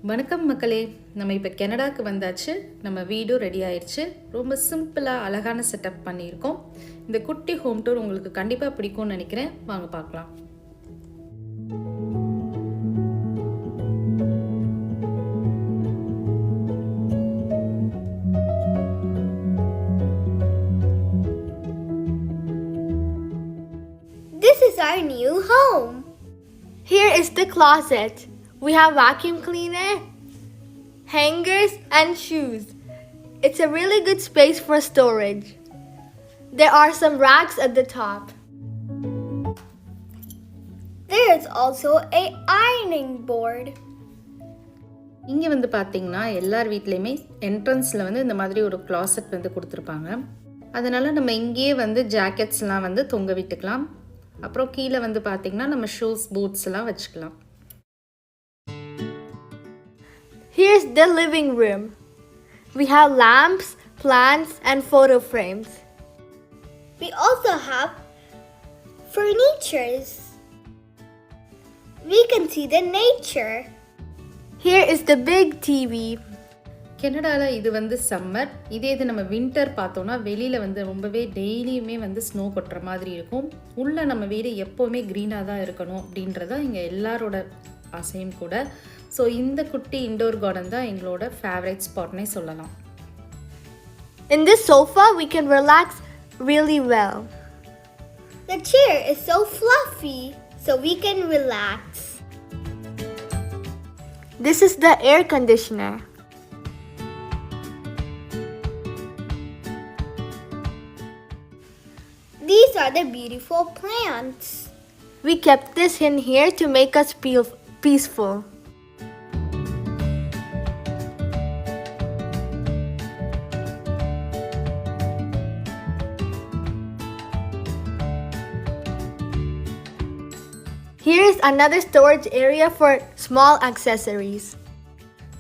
வணக்கம் மக்களே, நம்ம இப்போ கனடாக்கு வந்தாச்சு. நம்ம வீடும் ரெடி ஆயிடுச்சு. ரொம்ப சிம்பிளாக அழகான செட்டப் பண்ணியிருக்கோம். இந்த குட்டி ஹோம் டூர் உங்களுக்கு கண்டிப்பாக பிடிக்கும்னு நினைக்கிறேன். வாங்க பார்க்கலாம். This is our new home. Here is the closet. We have vacuum cleaner, hangers, and shoes. It's a really good space for storage. There are some racks at the top. There is also a ironing board. இங்கே வந்து பார்த்தீங்கன்னா எல்லார் வீட்லேயுமே என்ட்ரன்ஸில் வந்து இந்த மாதிரி ஒரு கிளாசெட் வந்து கொடுத்துருப்பாங்க. அதனால் நம்ம இங்கேயே வந்து ஜாக்கெட்ஸ்லாம் வந்து தொங்க விட்டுக்கலாம். அப்புறம் கீழே வந்து பார்த்தீங்கன்னா நம்ம ஷூஸ் பூட்ஸ்லாம் வச்சுக்கலாம். Here's the living room. We have lamps, plants, and photo frames. We also have furnitures. We can see the nature. Here is the big TV. கனடாவில் இது வந்து சம்மர். இதே இது நம்ம வின்டர் பார்த்தோன்னா வெளியில் வந்து ரொம்பவே டெய்லியுமே வந்து ஸ்னோ கொட்டுற மாதிரி இருக்கும். உள்ளே நம்ம வீடு எப்போவுமே க்ரீனாக தான் இருக்கணும் அப்படின்றதான் இங்கே எல்லாரோட ஆசையும் கூட. ஸோ இந்த குட்டி இண்டோர் கார்டன் தான் எங்களோட ஃபேவரட் ஸ்பாட்னே சொல்லலாம். In this sofa, we can relax really well. The chair is so fluffy, so we can relax. This is the air conditioner. These are the beautiful plants. We kept this in here to make us feel peaceful. Here is another storage area for small accessories.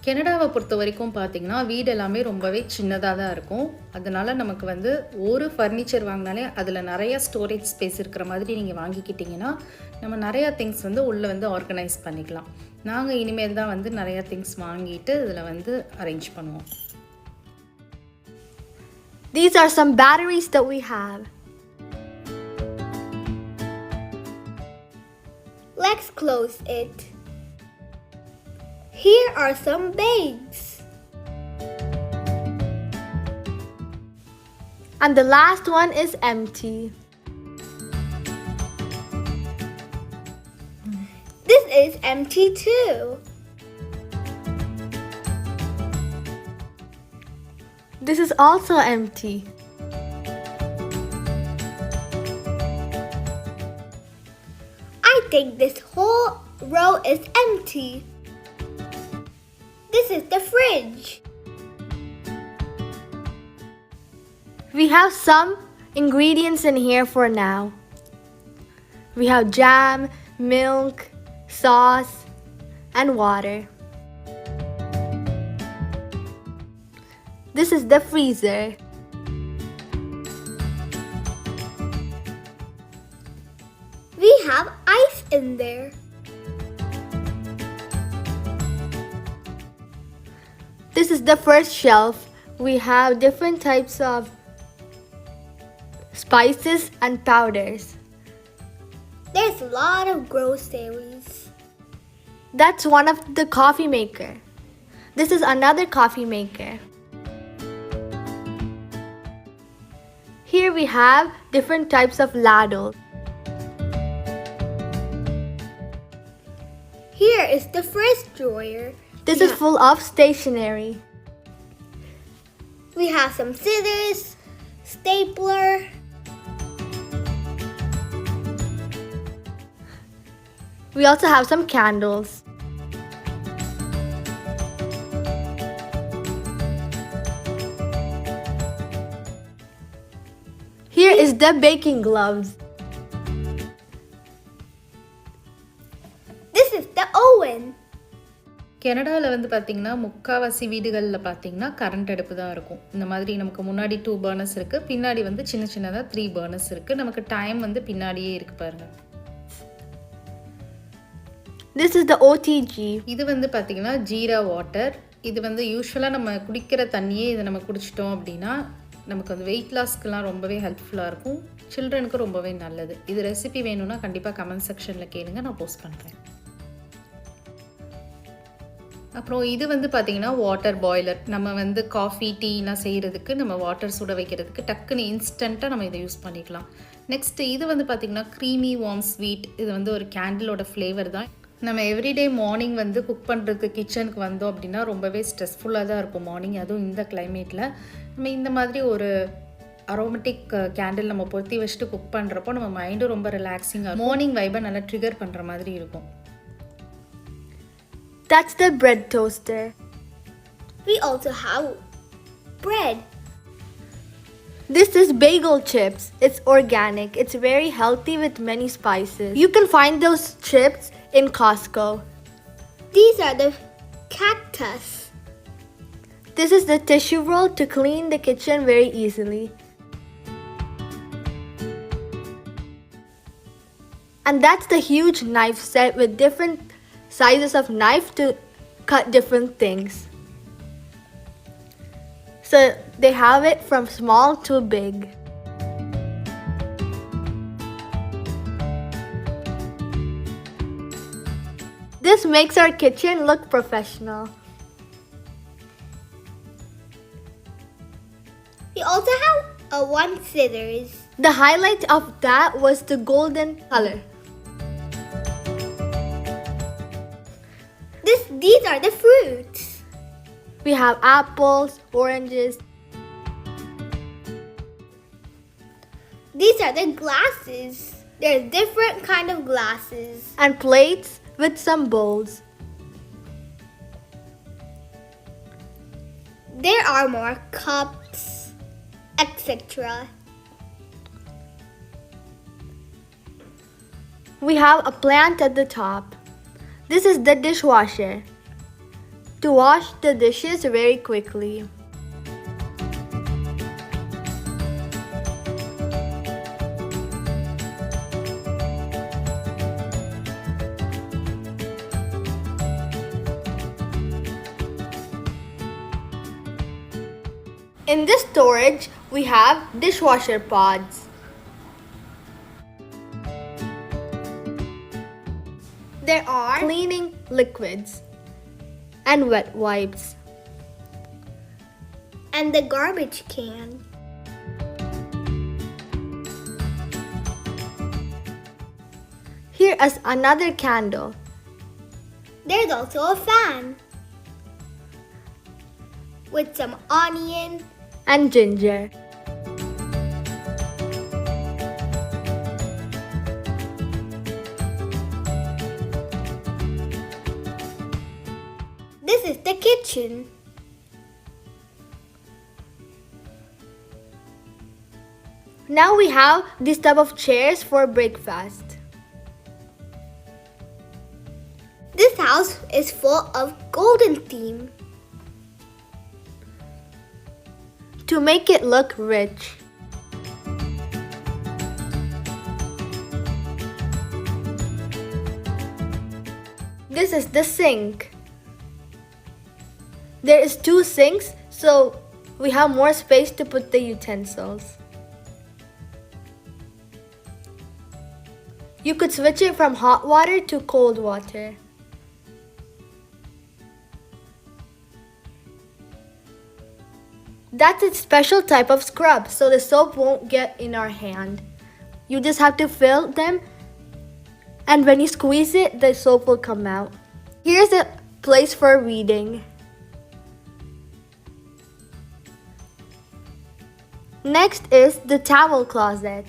கனடாவை பொறுத்த வரைக்கும் பார்த்தீங்கன்னா வீடு எல்லாமே ரொம்பவே சின்னதாக தான் இருக்கும். அதனால நமக்கு வந்து ஒரு ஃபர்னிச்சர் வாங்கினாலே அதில் நிறைய ஸ்டோரேஜ் ஸ்பேஸ் இருக்கிற மாதிரி நீங்கள் வாங்கிக்கிட்டிங்கன்னா நம்ம நிறையா திங்ஸ் வந்து உள்ளே வந்து ஆர்கனைஸ் பண்ணிக்கலாம். நாங்கள் இனிமேல் தான் வந்து நிறையா திங்ஸ் வாங்கிட்டு இதில் வந்து அரேஞ்ச் பண்ணுவோம். These are some batteries that we have. Let's close it. Here are some bags. And the last one is empty. This is empty too. This is also empty. I think this whole row is empty. This is the fridge. We have some ingredients in here for now. We have jam, milk, sauce, and water. This is the freezer. We have ice in there. This is the first shelf. We have different types of spices and powders. There's a lot of groceries. That's one of the coffee maker. This is another coffee maker. Here we have different types of ladle. Here is the first drawer. This is full of stationery. We have some scissors, stapler, we also have some candles. Here is the baking gloves. This is the oven. கனடாவில் வந்து பார்த்திங்கன்னா முக்கால்வாசி வீடுகளில் பார்த்திங்கன்னா current அடுப்பு தான் இருக்கும். இந்த மாதிரி நமக்கு முன்னாடி 2 பர்னர்ஸ் இருக்குது, பின்னாடி வந்து சின்ன சின்னதாக 3 பர்னர்ஸ் இருக்குது. நமக்கு டைம் வந்து பின்னாடியே இருக்குது பாருங்கள். This is the OTG. இது வந்து பார்த்தீங்கன்னா ஜீரா வாட்டர். இது வந்து யூஸ்வலாக நம்ம குடிக்கிற தண்ணியே இதை நம்ம குடிச்சிட்டோம் அப்படின்னா நமக்கு வந்து வெயிட் லாஸ்க்கெலாம் ரொம்பவே ஹெல்ப்ஃபுல்லாக இருக்கும். சில்ட்ரனுக்கு ரொம்பவே நல்லது. இது ரெசிபி வேணும்னா கண்டிப்பாக கமெண்ட் செக்ஷனில் கேளுங்க, நான் போஸ்ட் பண்ணுறேன். அப்புறம் இது வந்து பார்த்திங்கன்னா வாட்டர் பாய்லர். நம்ம வந்து காஃபி டீலாம் செய்கிறதுக்கு, நம்ம வாட்டர் சுட வைக்கிறதுக்கு டக்குன்னு இன்ஸ்டண்ட்டாக நம்ம இதை யூஸ் பண்ணிக்கலாம். நெக்ஸ்ட்டு இது வந்து பார்த்திங்கன்னா க்ரீமி வார்ம் ஸ்வீட். இது வந்து ஒரு கேண்டிலோட ஃப்ளேவர் தான். நம்ம எவ்ரிடே மார்னிங் வந்து குக் பண்ணுறதுக்கு கிச்சனுக்கு வந்தோம் அப்படின்னா ரொம்பவே ஸ்ட்ரெஸ்ஃபுல்லாக தான் இருக்கும் மார்னிங். அதுவும் இந்த கிளைமேட்டில் நம்ம இந்த மாதிரி ஒரு அரோமேட்டிக் கேண்டில் நம்ம பொருத்தி வச்சுட்டு குக் பண்ணுறப்போ நம்ம மைண்டும் ரொம்ப ரிலாக்ஸிங்காக, மார்னிங் வைபை நல்லா ட்ரிகர் பண்ணுற மாதிரி இருக்கும். That's the bread toaster. We also have bread. This is bagel chips. It's organic. It's very healthy with many spices. You can find those chips in Costco. These are the cactus. This is the tissue roll to clean the kitchen very easily. And that's the huge knife set with different sizes of knife to cut different things. So they have it from small to big. This makes our kitchen look professional. We also have a one scissors. The highlight of that was the golden color. These are the fruits. We have apples, oranges. These are the glasses. There's different kind of glasses. And plates with some bowls. There are more cups, etc. We have a plant at the top. This is the dishwasher to wash the dishes very quickly. In this storage, we have dishwasher pods. There are cleaning liquids and wet wipes. And the garbage can. Here is another candle. There's also a fan with some onion And ginger. This is the kitchen. Now we have this type of chairs for breakfast. This house is full of golden theme. To make it look rich. This is the sink. There is 2 sinks, so we have more space to put the utensils. You could switch it from hot water to cold water. That's a special type of scrub, so the soap won't get in our hand. You just have to fill them, and when you squeeze it, the soap will come out. Here's a place for reading. Next is the towel closet.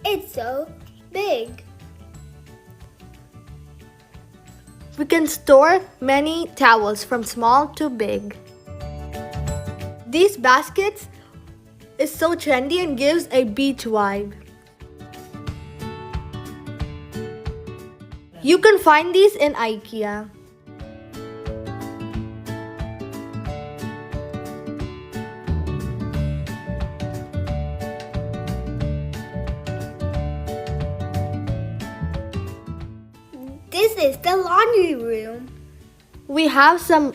It's so big. We can store many towels from small to big. These baskets is so trendy and gives a beach vibe. You can find these in IKEA. This is the laundry room. We have some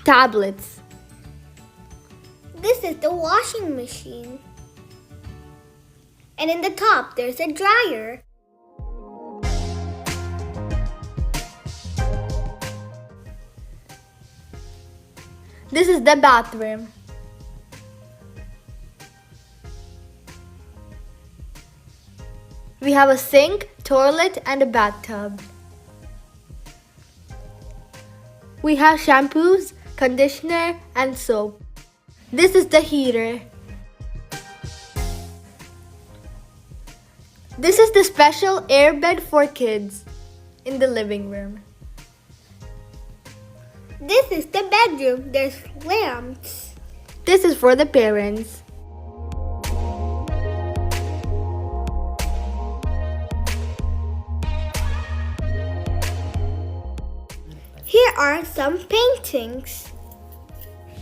tablets. This is the washing machine. And in the top, there's a dryer. This is the bathroom. We have a sink, toilet, and a bathtub. We have shampoos, conditioner, and soap. This is the heater. This is the special airbed for kids in the living room. This is the bedroom. There's lamps. This is for the parents. Here are some paintings.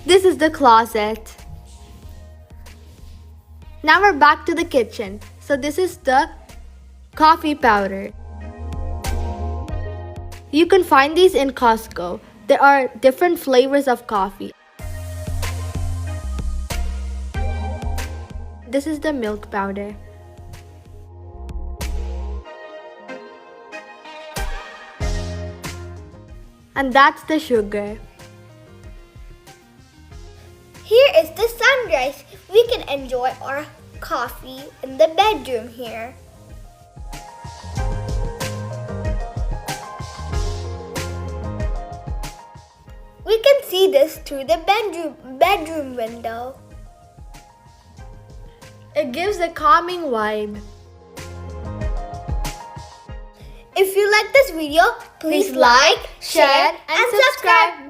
This is the closet. Now we're back to the kitchen. So this is the coffee powder. You can find these in Costco. There are different flavors of coffee. This is the milk powder. And that's the sugar. Here is the sunrise. We can enjoy our coffee in the bedroom here. We can see this through the bedroom window. It gives a calming vibe. If you like this video, please like, share, and subscribe.